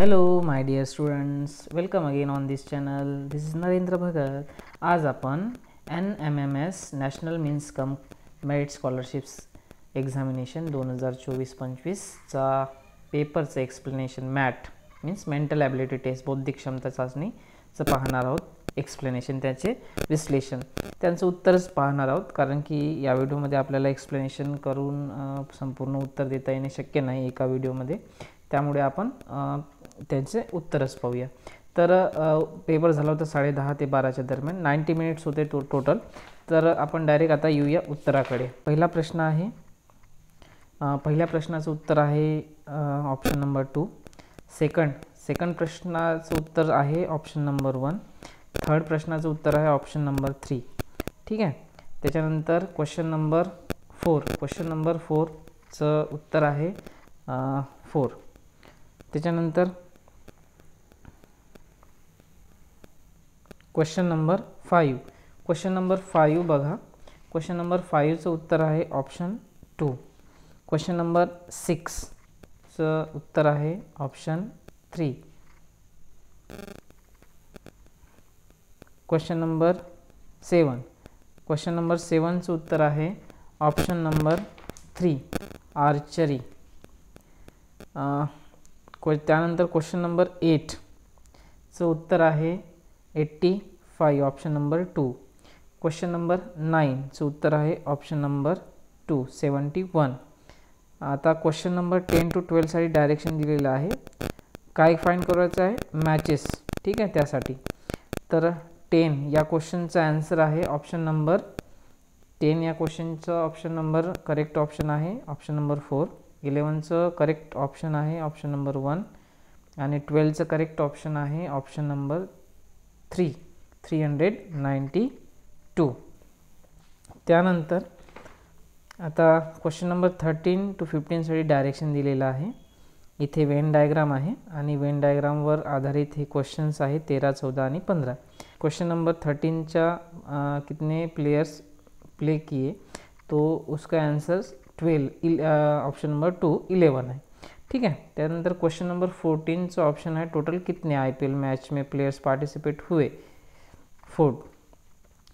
Hello my dear students, welcome again on this channel. This is Narendra Bhagat. आज आपण NMMS national means cum merit scholarships examination 2024-25 चा पेपरचं explanation MAT means mental ability test बौद्धिक क्षमता चाचणीचं पाहणार आहोत. एक्सप्लेनेशन त्याचे विश्लेषण त्यांचं उत्तरच पाहणार आहोत, कारण की या व्हिडिओमध्ये आपल्याला एक्सप्लेनेशन करून संपूर्ण उत्तर देता येणे शक्य नाही एका व्हिडिओमध्ये. त्यामुळे आपण त्यांचे उत्तरच पाहूया. तर पेपर झाला होता 10:30 ते 12च्या दरम्यान, 90 मिनिट्स होते टोटल. तर आपण डायरेक्ट आता येऊया उत्तराकडे. पहिला प्रश्न आहे, पहिल्या प्रश्नाचं उत्तर आहे ऑप्शन नंबर 2. सेकंड प्रश्नाचं उत्तर आहे ऑप्शन नंबर 1. थर्ड प्रश्नाचं उत्तर आहे ऑप्शन नंबर 3. ठीक आहे. त्याच्यानंतर क्वेश्चन नंबर 4चं उत्तर आहे 4. त्याच्यानंतर क्वेश्चन नंबर 5. क्वेश्चन नंबर 5 बघा. क्वेश्चन नंबर 5चं उत्तर आहे ऑप्शन 2. क्वेश्चन नंबर 6चं उत्तर आहे option 3. Question number 7. Question number 7चं उत्तर आहे ऑप्शन नंबर 3 आर्चरी. त्यानंतर क्वेश्चन नंबर 8चं उत्तर आहे 85 ऑप्शन नंबर 2. क्वेश्चन नंबर 9चं उत्तर आहे ऑप्शन नंबर 2 71. आता क्वेश्चन नंबर 10 to 12 साठी डायरेक्शन दिलेलं आहे. काय फाइंड करायचं आहे? मॅचेस. ठीक आहे. त्यासाठी तर 10 या क्वेश्चनचा आन्सर आहे ऑप्शन नंबर 10 या क्वेश्चनचं ऑप्शन नंबर करेक्ट ऑप्शन आहे ऑप्शन नंबर 4. 11चं करेक्ट ऑप्शन आहे ऑप्शन नंबर 1 आणि 12चं करेक्ट ऑप्शन आहे ऑप्शन नंबर 392. त्यानंतर आता क्वेश्चन नंबर 13 to 15 साठी डायरेक्शन दिलेलं आहे. इथे वेन डायग्राम आहे आणि वेन डायग्रामवर आधारित हे क्वेश्चन्स आहेत 13, 14 आणि 15. क्वेश्चन नंबर 13च्या कितने प्लेयर्स प्ले किए, तो उसका आंसर 12 ऑप्शन नंबर 2 11 है. ठीक है. त्यानंतर क्वेश्चन नंबर 14चं ऑप्शन है टोटल कितने IPL मैच में प्लेयर्स पार्टिसिपेट हुए 4.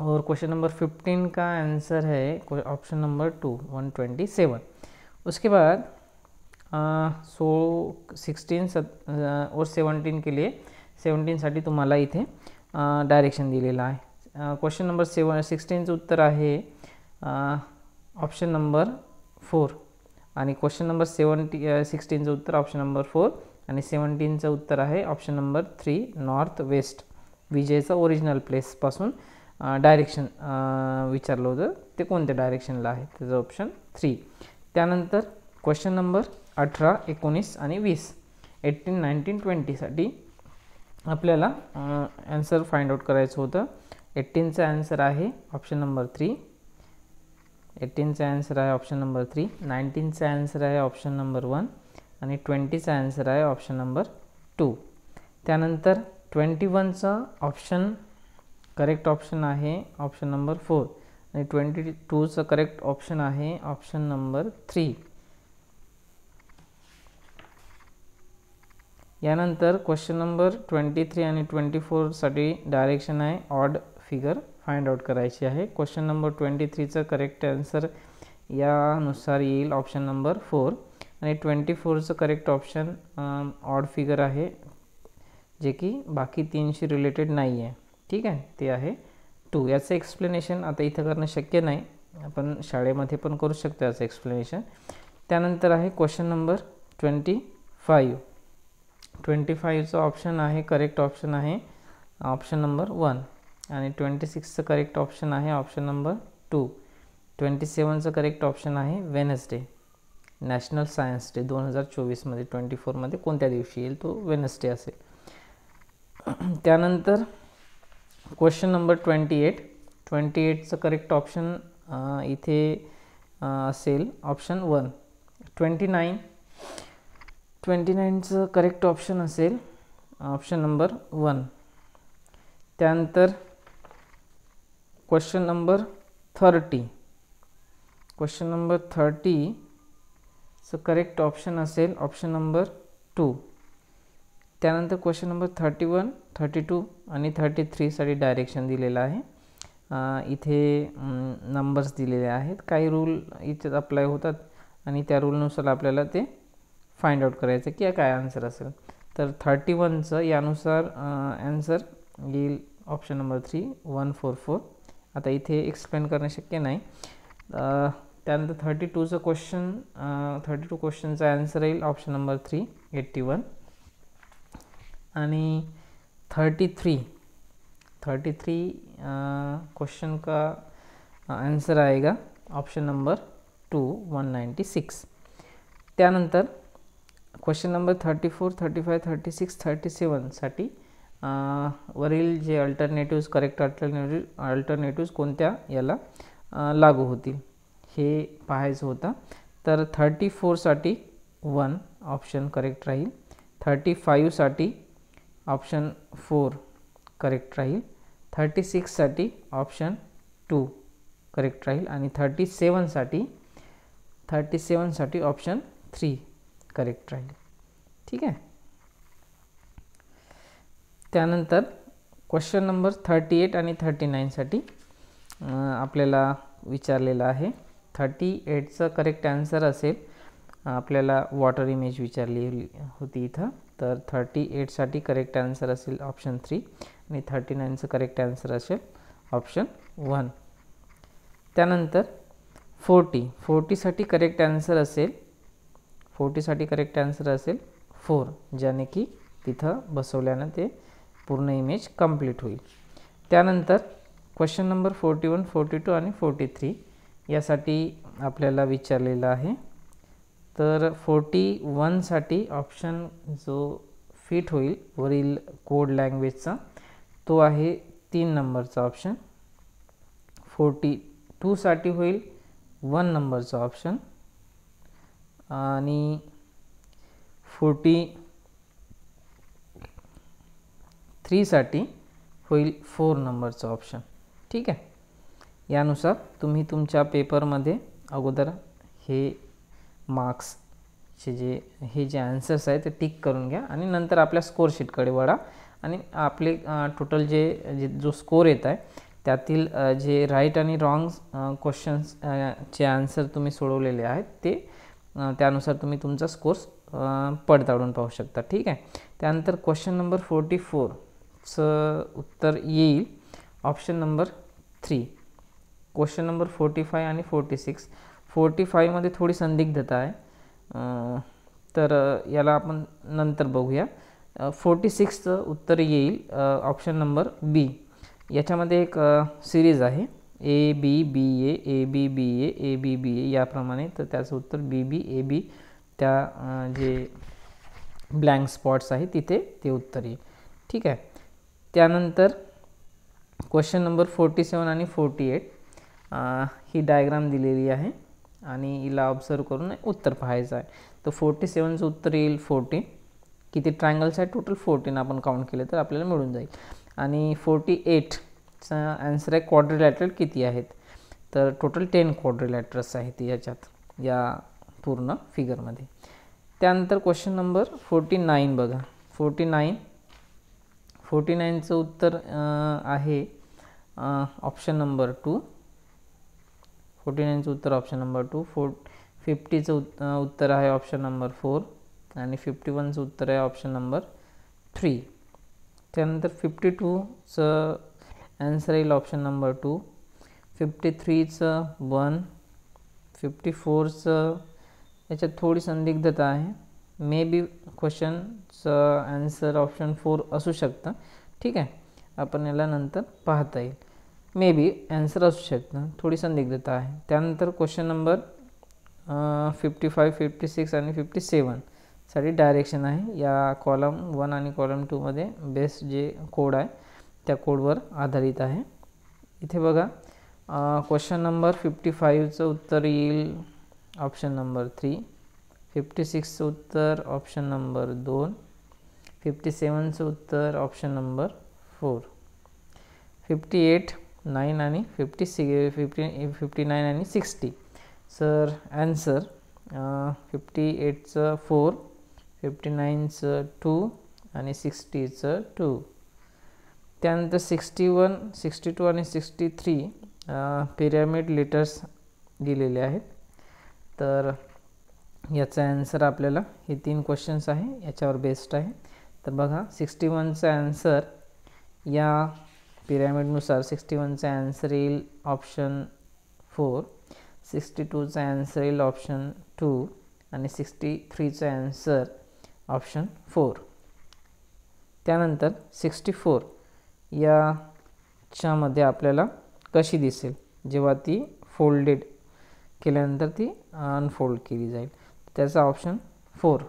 और क्वेश्चन नंबर 15 का आंसर है ऑप्शन नंबर 2 127. उसके बाद 16 और 17 के लिए 17 साठी तुम्हाला इथे डायरेक्शन दिलेलं आहे. क्वेश्चन नंबर 16चं उत्तर आहे ऑप्शन नंबर 4 आणि क्वेश्चन नंबर 16चं उत्तर ऑप्शन नंबर 4 आणि 17चं उत्तर आहे ऑप्शन नंबर 3 नॉर्थ वेस्ट. विजयचा ओरिजिनल प्लेसपासून डायरेक्शन विचारलं होतं, ते कोणत्या डायरेक्शनला आहे, त्याचं ऑप्शन 3. त्यानंतर क्वेश्चन नंबर 18, 19 आणि 20 18, 19, 20 साठी आपल्याला आन्सर फाइंड आउट करायचं होतं. 18चा आन्सर आहे ऑप्शन नंबर 3. 18चा आन्सर आहे ऑप्शन नंबर 3. 19चा आन्सर आहे ऑप्शन नंबर 1 आणि 20चा आन्सर आहे ऑप्शन नंबर 2. त्यानंतर 21चा ऑप्शन करेक्ट ऑप्शन आहे ऑप्शन नंबर 4 आणि 22चं करेक्ट ऑप्शन आहे ऑप्शन नंबर 3. यानंतर क्वेश्चन नंबर 23 आणि 24 साठी डायरेक्शन आहे ऑड फिगर फाइंड आउट करायची आहे. क्वेश्चन नंबर 23चं करेक्ट आन्सर यानुसार येईल ऑप्शन नंबर 4 आणि 24चं करेक्ट ऑप्शन ऑड फिगर आहे, जे की बाकी 3शी रिलेटेड नाही आहे. ठीक आहे. ते आहे 2. याचं एक्सप्लेनेशन आता इथं करणं शक्य नाही, आपण शाळेमध्ये पण करू शकतो याचं एक्सप्लेनेशन. त्यानंतर आहे क्वेश्चन नंबर 25. 25चं ऑप्शन आहे करेक्ट ऑप्शन आहे ऑप्शन नंबर 1 आणि 26चं करेक्ट ऑप्शन आहे ऑप्शन नंबर 2. 27चं करेक्ट ऑप्शन आहे वेनसडे, नॅशनल सायन्स डे 2024मध्ये 24मध्ये कोणत्या दिवशी येईल, तो वेनसडे असेल. त्यानंतर क्वेश्चन नंबर 28चं करेक्ट ऑप्शन इथे असेल ऑप्शन 1. 29चं करेक्ट ऑप्शन असेल ऑप्शन नंबर 1. त्यानंतर क्वेश्चन नंबर 30. क्वेश्चन नंबर 30चं करेक्ट ऑप्शन असेल ऑप्शन नंबर 2. त्यानंतर क्वेश्चन नंबर 31, 32 आणि 33साठी डायरेक्शन दिलेलं आहे. इथे नंबर्स दिलेले आहेत. काही रूल इथे अप्लाय होतात आणि त्या रूलनुसार आपल्याला ते फाइंड आउट करायचं की काय आन्सर असेल. तर 31चं यानुसार आन्सर येईल ऑप्शन नंबर 3 144. आता इथे एक्सप्लेन करणं शक्य नाही. त्यानंतर 32चं क्वेश्चन 32 क्वेश्चनचा आन्सर येईल ऑप्शन नंबर 3 81. आणि 33 क्वेश्चन का आंसर आएगा ऑप्शन नंबर 2 196. त्यानंतर क्वेश्चन नंबर 34, 35, 36, 37साठी वरील जे अल्टरनेटिव्ज करेक्ट अल्टरनेटिव्ज कोणत्या याला लागू होतील हे पाहायचं होतं. तर 34साठी 1 ऑप्शन करेक्ट राहील. 35साठी ऑप्शन 4 करेक्ट राहील. 36साठी ऑप्शन 2 करेक्ट राहील. आणि 37साठी ऑप्शन 3 करेक्ट राहील. ठीक आहे. त्यानंतर क्वेश्चन नंबर 38 आणि 39साठी आपल्याला विचारलेलं आहे. 38चं करेक्ट आन्सर असेल, आपल्याला वॉटर इमेज विचारली होती इथं. तर 38साठी करेक्ट आन्सर असेल ऑप्शन 3 आणि 39चं करेक्ट आन्सर असेल ऑप्शन 1. त्यानंतर 40साठी करेक्ट आन्सर असेल 4, ज्याने की तिथं बसवल्यानं ते पूर्ण इमेज कंप्लीट होईल. त्यानंतर क्वेश्चन नंबर 41, 42 आणि 43 यासाठी आपल्याला विचारलेलं आहे. तर 41साठी ऑप्शन जो फिट होईल वरील कोड लँग्वेजचा तो आहे 3 नंबरचा ऑप्शन. 42साठी होईल 1 नंबरचा ऑप्शन आणि 43साठी होईल 4 नंबरचा ऑप्शन. ठीक आहे. यानुसार तुम्ही तुमच्या पेपरमध्ये अगोदर हे मार्क्सचे जे आन्सर्स आहेत ते टिक करून घ्या आणि नंतर आपल्या स्कोर शीटकडे वळा आणि आपले टोटल जो स्कोर येत आहे त्यातील जे राईट आणि रॉंग क्वेश्चन्सचे आन्सर तुम्ही सोडवलेले आहेत ते त्यानुसार तुम्ही तुमचा स्कोर पडताळून पाहू शकता. ठीक आहे. त्यानंतर क्वेश्चन नंबर 44चं उत्तर येईल ऑप्शन नंबर 3. क्वेश्चन नंबर 45 आणि 46. 45मध्ये थोडी संदिग्धता आहे, तर याला आपण नंतर बघूया. 46चं उत्तर येईल ऑप्शन नंबर बी. याच्यामध्ये एक सिरीज आहे ABBA ABBA ABBA याप्रमाणे, तर त्याचं उत्तर BB AB त्या जे ब्लँक स्पॉट्स आहे तिथे ते उत्तर येईल. ठीक आहे. त्यानंतर क्वेश्चन नंबर 47 आणि 48 ही डायग्राम दिलेली आहे आणि हिला ऑब्झर्व करून उत्तर पाहायचं आहे. तर 47चं उत्तर येईल 14. किती ट्रायंगल्स आहेत टोटल 14 आपण काउंट केले तर आपल्याला मिळून जाईल. आणि 48चा आन्सर आहे क्वाड्रिलॅटरल किती आहेत, तर टोटल 10 क्वाड्रिलॅटरल्स आहेत याच्यात या पूर्ण फिगरमध्ये. त्यानंतर क्वेश्चन नंबर 49 बघा. 49चं उत्तर आहे ऑप्शन नंबर 2. 49चं उत्तर ऑप्शन नंबर 2. 50चं उत्तर आहे ऑप्शन नंबर 4 आणि 51चं उत्तर आहे ऑप्शन नंबर 3. त्यानंतर 52चं आन्सर येईल ऑप्शन नंबर 2. 53चं 1. 54चं याच्यात थोडी संदिग्धता आहे, मे बी क्वेश्चनचं आन्सर ऑप्शन 4 असू शकतं. ठीक आहे. आपण याला नंतर पाहता येईल, मे बी आन्सर असू शकतं, थोडी संदिग्धता आहे. त्यानंतर क्वेश्चन नंबर 55, 56 आणि 57 साठी डायरेक्शन आहे. या कॉलम 1 आणि कॉलम 2मध्ये बेस्ट जे कोड आहे त्या कोडवर आधारित आहे. इथे बघा क्वेश्चन नंबर 55चं उत्तर येईल ऑप्शन नंबर 3. 56चं उत्तर ऑप्शन नंबर 2. 57चं उत्तर ऑप्शन नंबर 4. 58, 9 आणि 59 आणि 60. सर आन्सर 58चं 4, 59चं 2 आणि 60चं 2. त्यानंतर 61, 62 आणि 63 पिरॅमिड लेटर्स दिलेले आहेत. तर याचा ॲन्सर आपल्याला हे 3 क्वेश्चन्स आहे याच्यावर बेस्ड आहे. तर बघा 61चा ॲन्सर या पिरॅमिडनुसार 61चा ॲन्सर येईल ऑप्शन 4, 62चा ॲन्सर येईल ऑप्शन 2 आणि 63चा ॲन्सर ऑप्शन 4. त्यानंतर 64 याच्यामध्ये आपल्याला कशी दिसेल जेव्हा ती फोल्डेड केल्यानंतर ती अनफोल्ड केली जाईल, त्याचा ऑप्शन 4.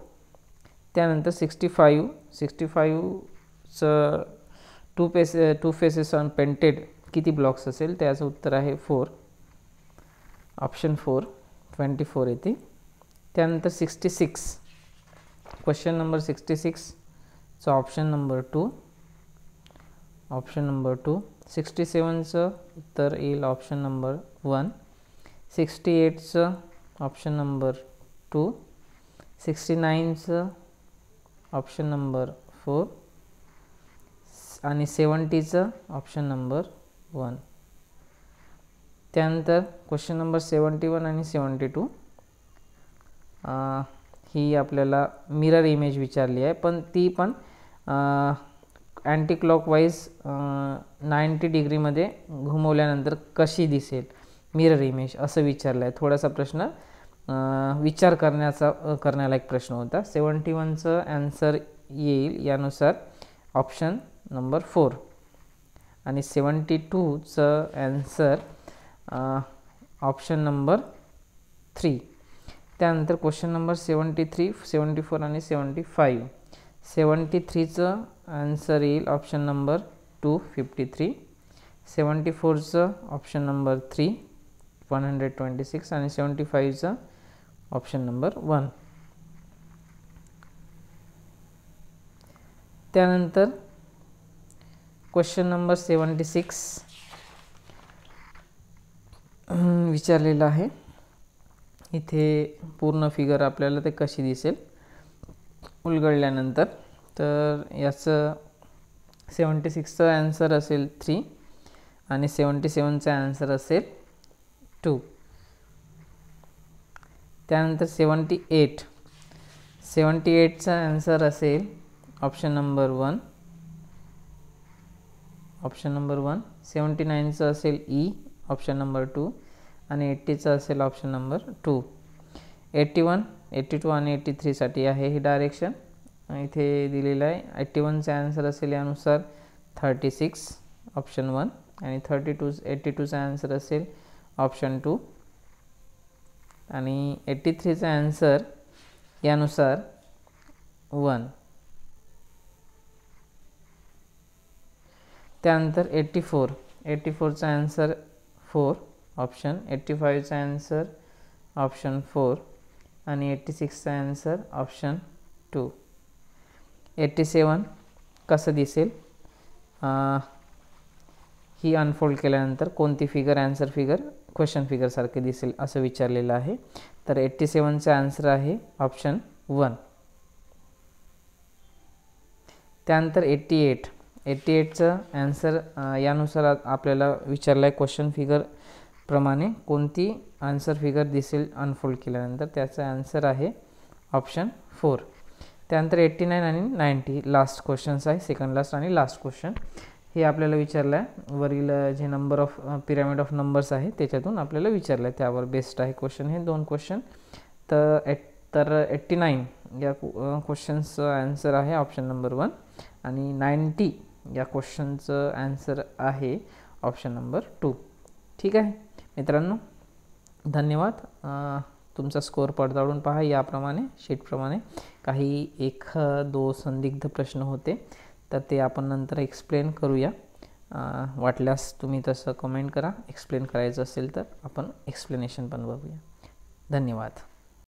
त्यानंतर 65चं टू फेसेस ऑन पेंटेड किती ब्लॉक्स असेल, त्याचं उत्तर आहे 4, ऑप्शन 4, 24 येते. त्यानंतर 66 क्वेश्चन नंबर 66चं ऑप्शन नंबर 2, ऑप्शन नंबर 2. 67चं उत्तर येईल ऑप्शन नंबर 1. 68चं ऑप्शन नंबर 2. 69चं ऑप्शन नंबर 4 आणि 70चं ऑप्शन नंबर 1. त्यानंतर क्वेश्चन नंबर 71 आणि 72 ही आपल्याला मिरर इमेज विचारली आहे, पण ती पण अँटी क्लॉकवाईज 90 डिग्रीमध्ये घुमवल्यानंतर कशी दिसेल मिरर इमेज असं विचारलं आहे. थोडासा प्रश्न विचार करण्याला एक प्रश्न होता. 71चं ॲन्सर येईल यानुसार ऑप्शन नंबर 4 आणि 72चं ॲन्सर ऑप्शन नंबर 3. त्यानंतर क्वेश्चन नंबर 73, 74 आणि 75. 73चं ॲन्सर येईल ऑप्शन नंबर 2, 53. 74चं ऑप्शन नंबर 3, 126 आणि 75चं ऑप्शन नंबर 1. त्यानंतर क्वेश्चन नंबर 76 विचारलेला आहे. इथे पूर्ण फिगर आपल्याला ते कशी दिसेल उलगडल्यानंतर. तर याचं 76चं ॲन्सर असेल 3 आणि 77चा ॲन्सर असेल 2. त्यानंतर 78चा ॲन्सर असेल ऑप्शन नंबर 1, ऑप्शन नंबर 1. 79चं असेल ई, ऑप्शन नंबर 2 आणि 80चं असेल ऑप्शन नंबर 2. 81, 82 आणि 83साठी आहे ही डायरेक्शन इथे दिलेलं आहे. 81चा ॲन्सर असेल यानुसार 36, ऑप्शन 1 आणि 82चा ॲन्सर असेल ऑप्शन 2 आणि 83चा ॲन्सर यानुसार 1. त्यानंतर 84चा ॲन्सर 4, ऑप्शन. 85चा ॲन्सर ऑप्शन 4 आणि 86चा ॲन्सर ऑप्शन 2. 87 कसं दिसेल ही अनफोल्ड केल्यानंतर कोणती फिगर ॲन्सर फिगर क्वेश्चन फिगरसारखे दिसेल असं विचारलेलं आहे. तर 87चा ॲन्सर आहे ऑप्शन 1. त्यानंतर 88चं ॲन्सर यानुसार आपल्याला विचारलं आहे क्वेश्चन फिगर प्रमाणे कोणती आन्सर फिगर दिसेल अनफोल्ड केल्यानंतर, त्याचा ॲन्सर आहे ऑप्शन 4. त्यानंतर 89 आणि 90 लास्ट क्वेश्चन्स आहे, सेकंड लास्ट आणि लास्ट क्वेश्चन हे आपल्याला विचारलं आहे. वरील जे number of pyramid of numbers आहे त्याच्यातून आपल्याला विचारलं आहे, त्यावर बेस्ड आहे क्वेश्चन हे 2 क्वेश्चन. तर 89 या क्वेश्चन्सचं ॲन्सर आहे ऑप्शन नंबर 1 आणि 90 या क्वेश्चनचं ॲन्सर आहे ऑप्शन नंबर 2. ठीक आहे मित्रांनो, धन्यवाद. तुमचा स्कोअर पडताळून पहा याप्रमाणे शीटप्रमाणे. काही 1-2 संदिग्ध प्रश्न होते तर ते आपण नंतर एक्सप्लेन करूया. वाटल्यास तुम्ही तसं कमेंट करा. एक्सप्लेन करायचं असेल तर आपण एक्सप्लेनेशन पण बघूया. धन्यवाद.